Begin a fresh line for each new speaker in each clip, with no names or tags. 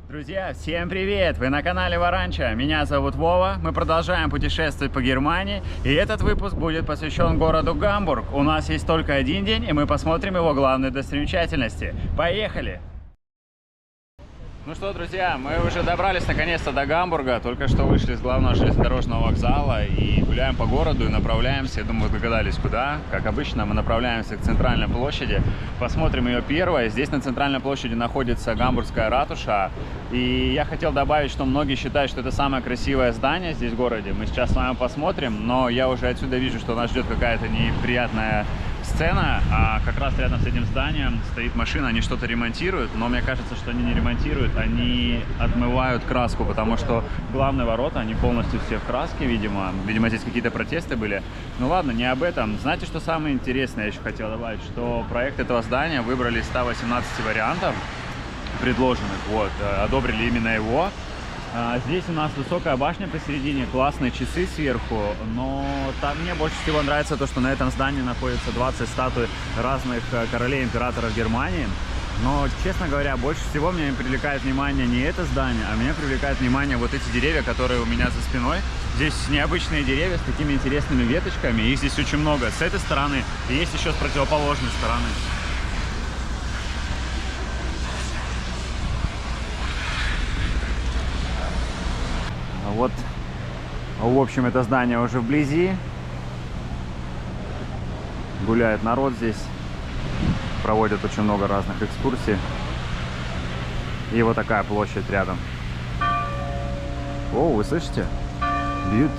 Друзья, всем привет! Вы на канале Варанча. Меня зовут Вова. Мы продолжаем путешествовать по Германии. И этот выпуск будет посвящен городу Гамбург. У нас есть только один день, и мы посмотрим его главные достопримечательности. Поехали! Ну что, друзья, мы уже добрались наконец-то до Гамбурга. Только что вышли с главного железнодорожного вокзала и гуляем по городу и направляемся, я думаю, вы догадались, куда. Как обычно, мы направляемся к центральной площади. Посмотрим ее первой. Здесь на центральной площади находится Гамбургская ратуша. И я хотел добавить, что многие считают, что это самое красивое здание здесь в городе. Мы сейчас с вами посмотрим, но я уже отсюда вижу, что нас ждет какая-то неприятная сцена, а как раз рядом с этим зданием стоит машина, они что-то ремонтируют, но мне кажется, что они не ремонтируют, они отмывают краску, потому что главные ворота, они полностью все в краске, видимо, здесь какие-то протесты были. Ну ладно, не об этом. Знаете, что самое интересное, я еще хотел добавить, что проект этого здания выбрали из 118 вариантов предложенных, вот, одобрили именно его. Здесь у нас высокая башня посередине, классные часы сверху, но там мне больше всего нравится то, что на этом здании находится 20 статуй разных королей, императоров Германии. Но, честно говоря, больше всего меня привлекает внимание не это здание, а меня привлекает внимание вот эти деревья, которые у меня за спиной. Здесь необычные деревья с такими интересными веточками, их здесь очень много с этой стороны, и есть еще с противоположной стороны. Вот, в общем, это здание уже вблизи. Гуляет народ здесь. Проводят очень много разных экскурсий. И вот такая площадь рядом. О, вы слышите? Бьют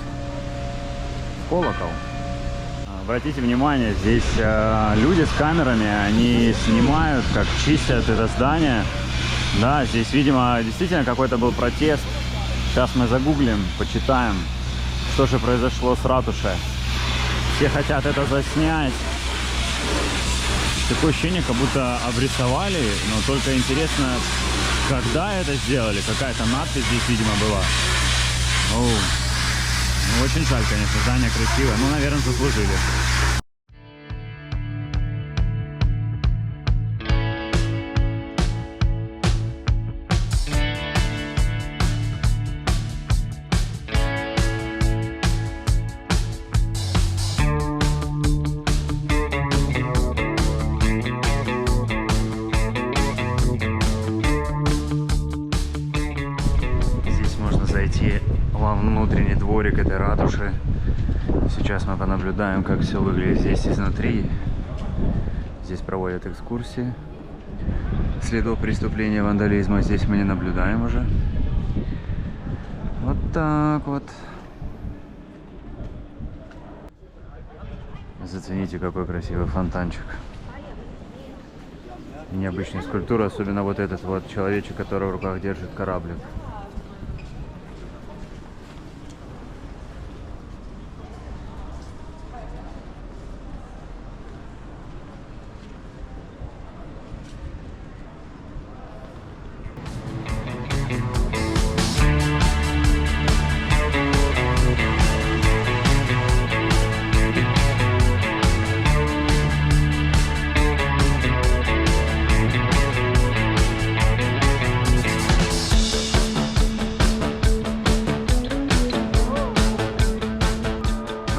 колокол. Обратите внимание, здесь люди с камерами, они снимают, как чистят это здание. Да, здесь, видимо, действительно какой-то был протест. Сейчас мы загуглим, почитаем, что же произошло с ратушей. Все хотят это заснять. Такое ощущение, как будто обрисовали, но только интересно, когда это сделали. Какая-то надпись здесь, видимо, была. Ну, очень жаль, конечно, здание красивое. Ну, наверное, заслужили. Зайти во внутренний дворик этой ратуши. Сейчас мы понаблюдаем, как все выглядит здесь изнутри. Здесь проводят экскурсии. Следов преступления вандализма здесь мы не наблюдаем уже. Вот так вот. Зацените, какой красивый фонтанчик. Необычная скульптура, особенно вот этот вот человечек, который в руках держит кораблик.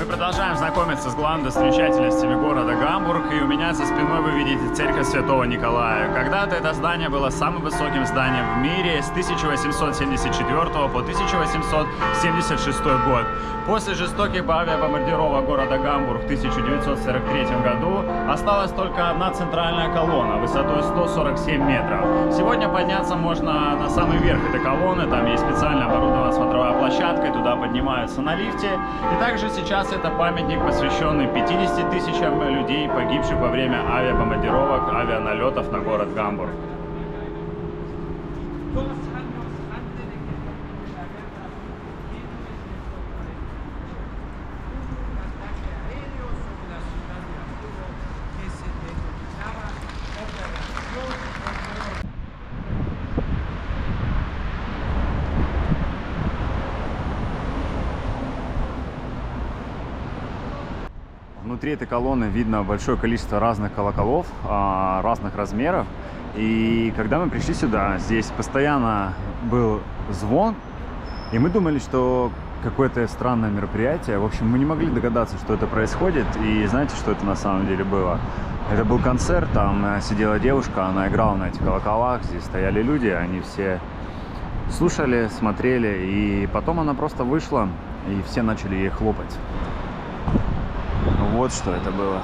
Продолжаем знакомиться с главными достопримечательностями города Гамбург, и у меня за спиной вы видите церковь Святого Николая. Когда-то это здание было самым высоким зданием в мире с 1874 по 1876 год. После жестоких авиабомбардировок города Гамбург в 1943 году осталась только одна центральная колонна высотой 147 метров. Сегодня подняться можно на самый верх этой колонны, там есть специально оборудованная смотровая площадка, и туда поднимаются на лифте. И также сейчас это памятник, посвященный 50 тысячам людей, погибших во время авиабомбардировок, авианалетов на город Гамбург. Внутри этой колонны видно большое количество разных колоколов, разных размеров. И когда мы пришли сюда, здесь постоянно был звон, и мы думали, что какое-то странное мероприятие. В общем, мы не могли догадаться, что это происходит. И знаете, что это на самом деле было? Это был концерт, там сидела девушка, она играла на этих колоколах, здесь стояли люди, они все слушали, смотрели, и потом она просто вышла, и все начали ей хлопать. Вот что это было.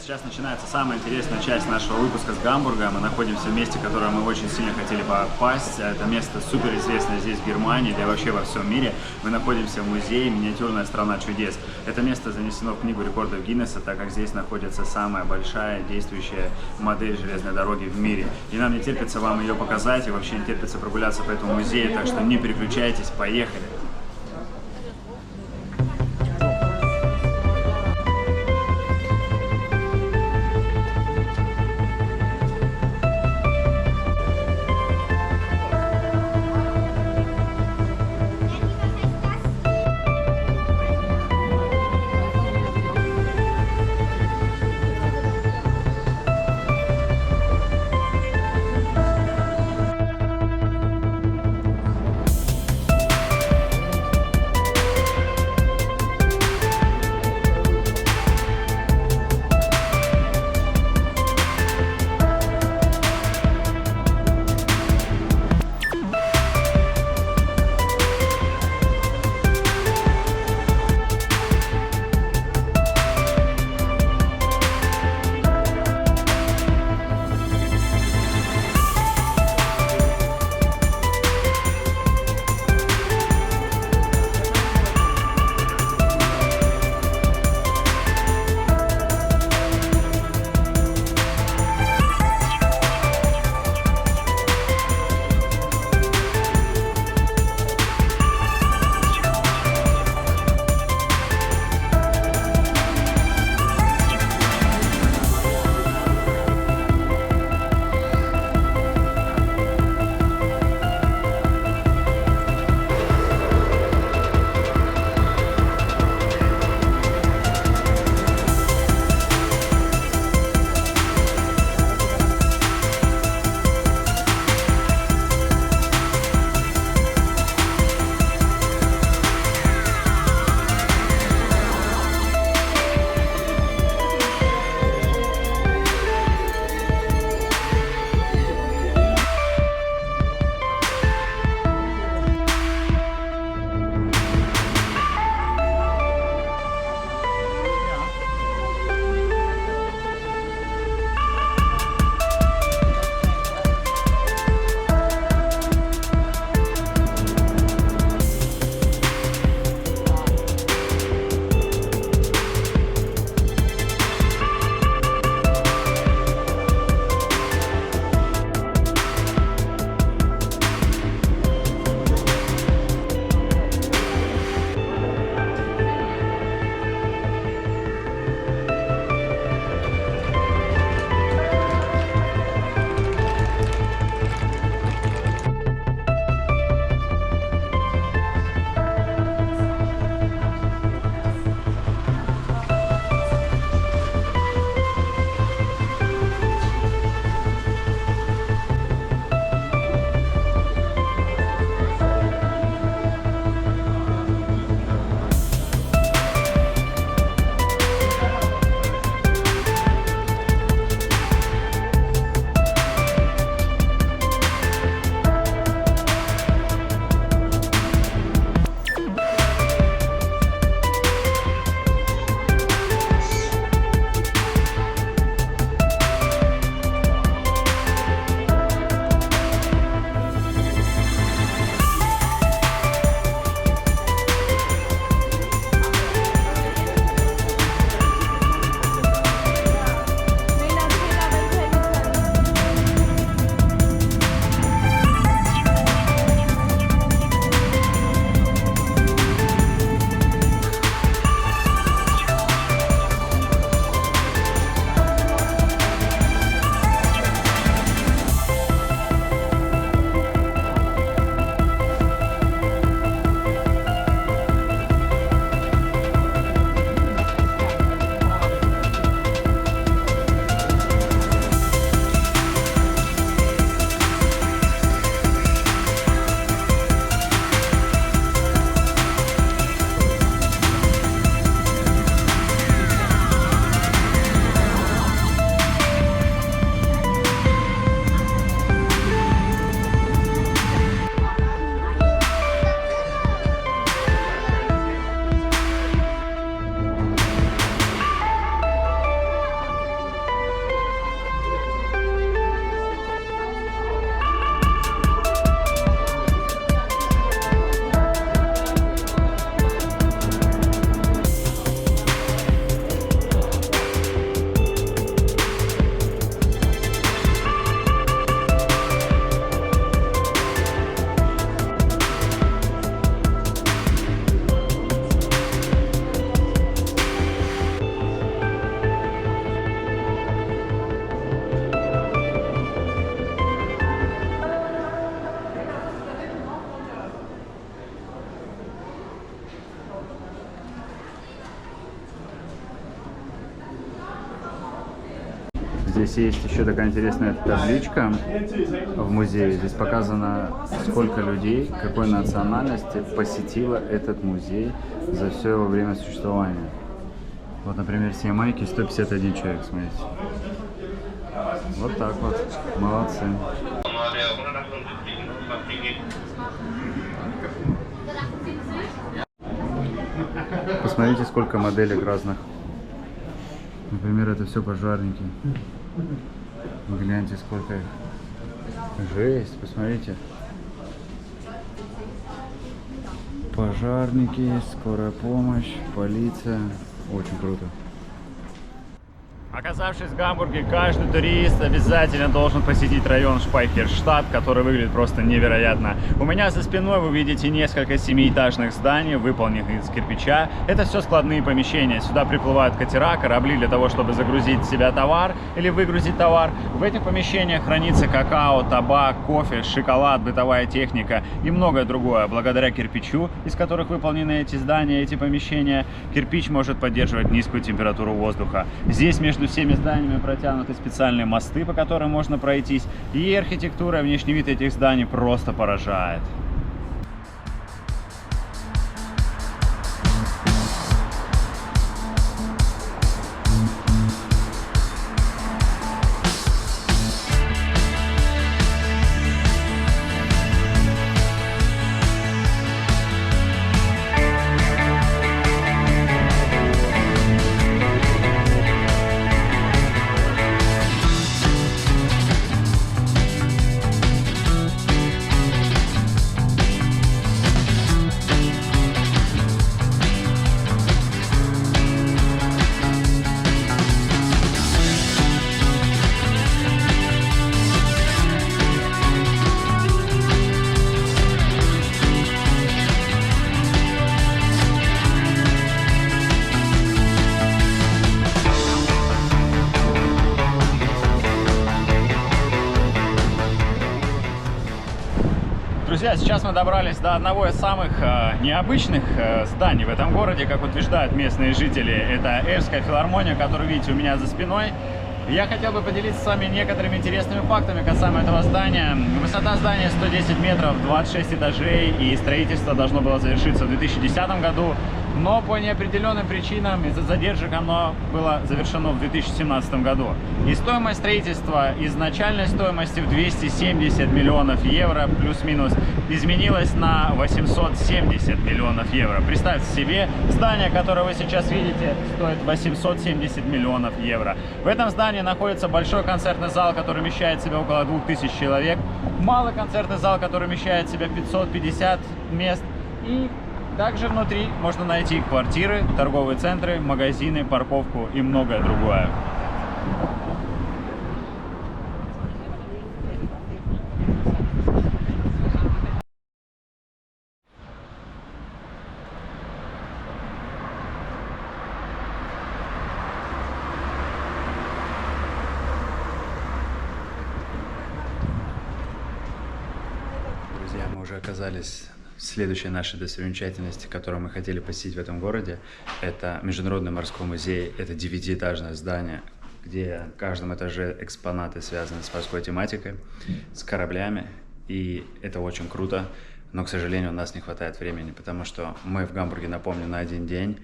Сейчас начинается самая интересная часть нашего выпуска с Гамбурга. Мы находимся в месте, в которое мы очень сильно хотели попасть. Это место суперизвестное здесь, в Германии, да и вообще во всем мире. Мы находимся в музее «Миниатюрная страна чудес». Это место занесено в книгу рекордов Гиннесса, так как здесь находится самая большая действующая модель железной дороги в мире. И нам не терпится вам ее показать, и вообще не терпится прогуляться по этому музею, так что не переключайтесь, поехали! Здесь есть еще такая интересная табличка в музее. Здесь показано, сколько людей, какой национальности посетило этот музей за все его время существования. Вот, например, с Ямайки 151 человек, смотрите. Вот так вот. Молодцы. Посмотрите, сколько моделек разных. Например, это все пожарники. Гляньте, сколько их. Жесть, посмотрите. Пожарники, скорая помощь, полиция. Очень круто. Оказавшись в Гамбурге, каждый турист обязательно должен посетить район Шпайхерштадт, который выглядит просто невероятно. У меня за спиной вы видите несколько семиэтажных зданий, выполненных из кирпича. Это все складные помещения. Сюда приплывают катера, корабли для того, чтобы загрузить в себя товар или выгрузить товар. В этих помещениях хранится какао, табак, кофе, шоколад, бытовая техника и многое другое. Благодаря кирпичу, из которых выполнены эти здания, эти помещения, кирпич может поддерживать низкую температуру воздуха. Здесь между всеми зданиями протянуты специальные мосты, по которым можно пройтись, и архитектура, внешний вид этих зданий просто поражает. Друзья, сейчас мы добрались до одного из самых необычных зданий в этом городе, как утверждают местные жители. Это Эрская филармония, которую видите у меня за спиной. Я хотел бы поделиться с вами некоторыми интересными фактами касаемо этого здания. Высота здания 110 метров, 26 этажей, и строительство должно было завершиться в 2010 году. Но по неопределенным причинам из-за задержек оно было завершено в 2017 году. И стоимость строительства из начальной стоимости в 270 миллионов евро плюс-минус изменилась на 870 миллионов евро. Представьте себе, здание, которое вы сейчас видите, стоит 870 миллионов евро. В этом здании находится большой концертный зал, который вмещает в себя около 2000 человек, малый концертный зал, который вмещает в себя 550 мест, и также внутри можно найти квартиры, торговые центры, магазины, парковку и многое другое. Друзья, мы уже оказались следующей нашей достопримечательности, которую мы хотели посетить в этом городе, это Международный морской музей. Это 9-этажное здание, где в каждом этаже экспонаты связаны с морской тематикой, с кораблями. И это очень круто, но, к сожалению, у нас не хватает времени, потому что мы в Гамбурге, напомню, на один день.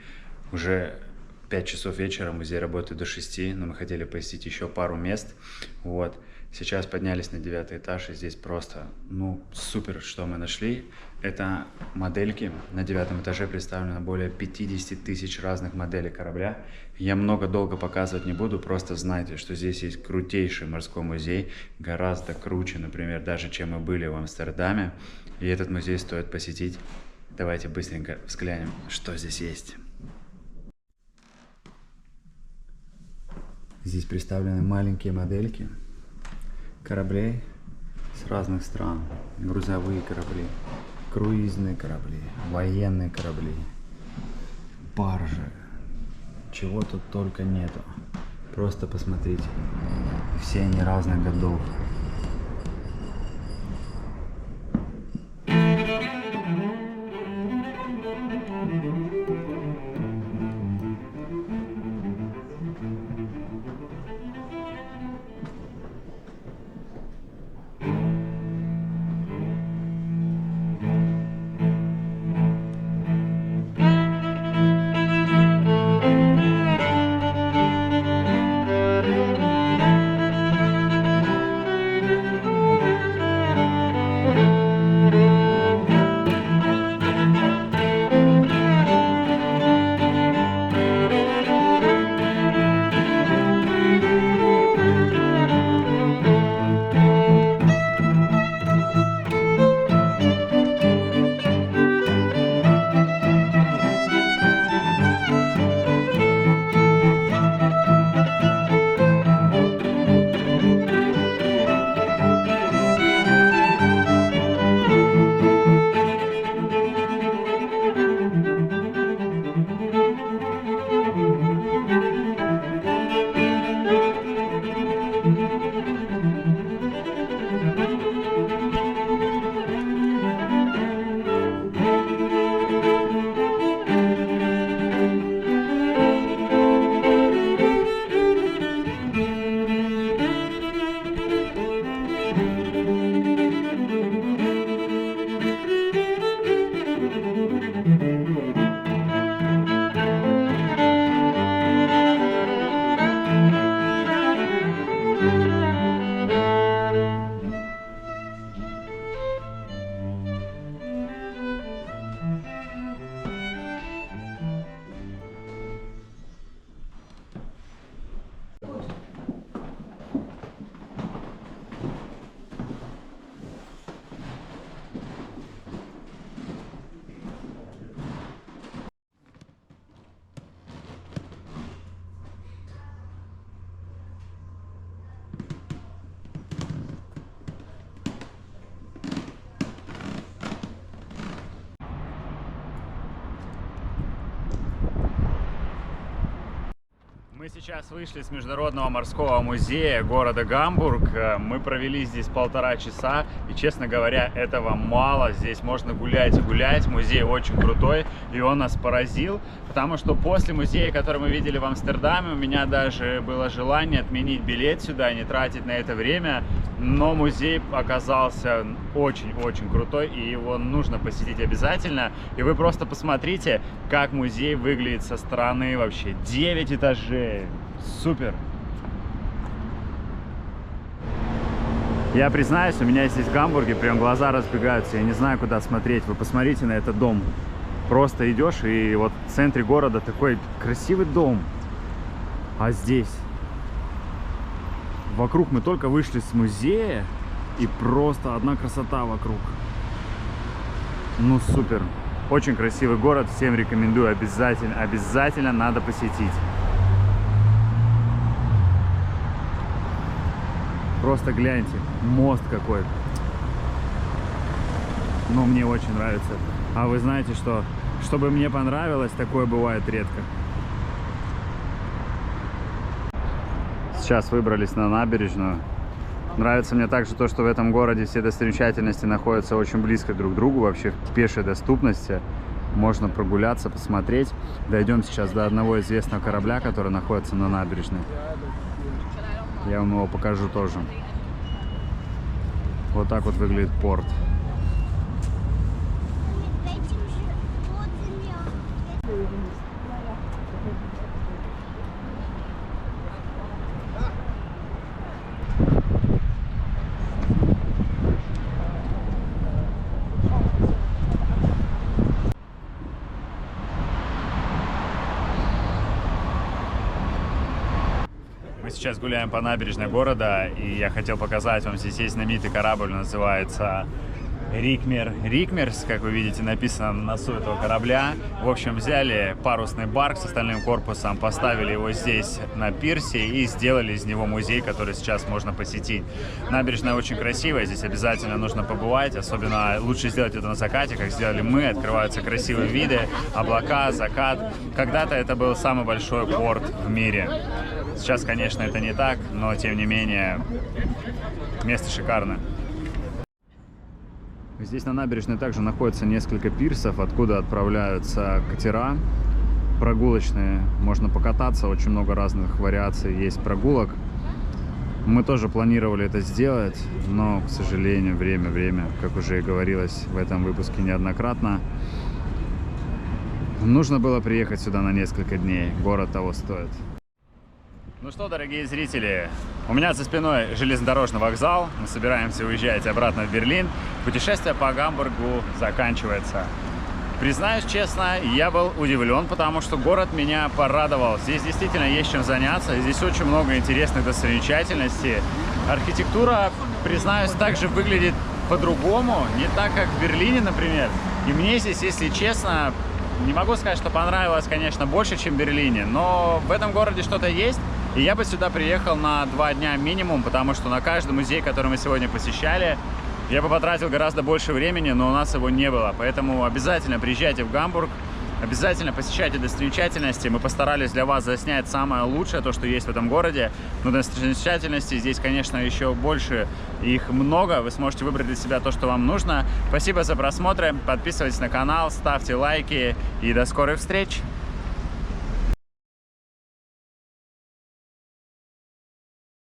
Уже 5 часов вечера, музей работает до 6, но мы хотели посетить еще пару мест. Вот. Сейчас поднялись на 9 этаж, и здесь просто, супер, что мы нашли. Это модельки. На 9 этаже представлено более 50 тысяч разных моделей корабля. Я долго показывать не буду, просто знайте, что здесь есть крутейший морской музей, гораздо круче, например, даже чем мы были в Амстердаме. И этот музей стоит посетить. Давайте быстренько взглянем, что здесь есть. Здесь представлены маленькие модельки кораблей с разных стран. Грузовые корабли, круизные корабли, военные корабли, баржи. Чего тут только нету. Просто посмотрите. Все они разных годов. Мы сейчас вышли с Международного морского музея города Гамбург. Мы провели здесь 1,5 часа. И, честно говоря, этого мало. Здесь можно гулять и гулять. Музей очень крутой. И он нас поразил. Потому что после музея, который мы видели в Амстердаме, у меня даже было желание отменить билет сюда, не тратить на это время. Но музей оказался очень-очень крутой. И его нужно посетить обязательно. И вы просто посмотрите, как музей выглядит со стороны вообще. 9 этажей. Супер! Я признаюсь, у меня здесь в Гамбурге прям глаза разбегаются. Я не знаю, куда смотреть. Вы посмотрите на этот дом. Просто идешь, и вот в центре города такой красивый дом. А здесь вокруг мы только вышли с музея, и просто одна красота вокруг. Ну супер! Очень красивый город. Всем рекомендую. Обязательно надо посетить. Просто гляньте, мост какой. Но мне очень нравится. А вы знаете, что чтобы мне понравилось, такое бывает редко. Сейчас выбрались на набережную. Нравится мне также то, что в этом городе все достопримечательности находятся очень близко друг к другу, вообще в пешей доступности. Можно прогуляться, посмотреть. Дойдем сейчас до одного известного корабля, который находится на набережной. Я вам его покажу тоже. Вот так вот выглядит порт. Сейчас гуляем по набережной города, и я хотел показать вам, здесь есть знаменитый корабль, называется Рикмерс, как вы видите, написано на носу этого корабля. В общем, взяли парусный барк с остальным корпусом, поставили его здесь на пирсе и сделали из него музей, который сейчас можно посетить. Набережная очень красивая, здесь обязательно нужно побывать, особенно лучше сделать это на закате, как сделали мы. Открываются красивые виды, облака, закат. Когда-то это был самый большой порт в мире. Сейчас, конечно, это не так, но тем не менее место шикарное. Здесь на набережной также находится несколько пирсов, откуда отправляются катера прогулочные. Можно покататься, очень много разных вариаций есть прогулок. Мы тоже планировали это сделать, но, к сожалению, время, как уже и говорилось в этом выпуске неоднократно. Нужно было приехать сюда на несколько дней, город того стоит. Ну что, дорогие зрители, у меня за спиной железнодорожный вокзал, мы собираемся уезжать обратно в Берлин. Путешествие по Гамбургу заканчивается. Признаюсь честно, я был удивлен, потому что город меня порадовал. Здесь действительно есть чем заняться, здесь очень много интересных достопримечательностей. Архитектура, признаюсь, также выглядит по-другому, не так, как в Берлине, например. И мне здесь, если честно, не могу сказать, что понравилось, конечно, больше, чем в Берлине, но в этом городе что-то есть. И я бы сюда приехал на 2 дня минимум, потому что на каждый музей, который мы сегодня посещали, я бы потратил гораздо больше времени, но у нас его не было. Поэтому обязательно приезжайте в Гамбург, обязательно посещайте достопримечательности. Мы постарались для вас заснять самое лучшее, то, что есть в этом городе. Но достопримечательностей здесь, конечно, еще больше. Их много. Вы сможете выбрать для себя то, что вам нужно. Спасибо за просмотр. Подписывайтесь на канал, ставьте лайки и до скорых встреч!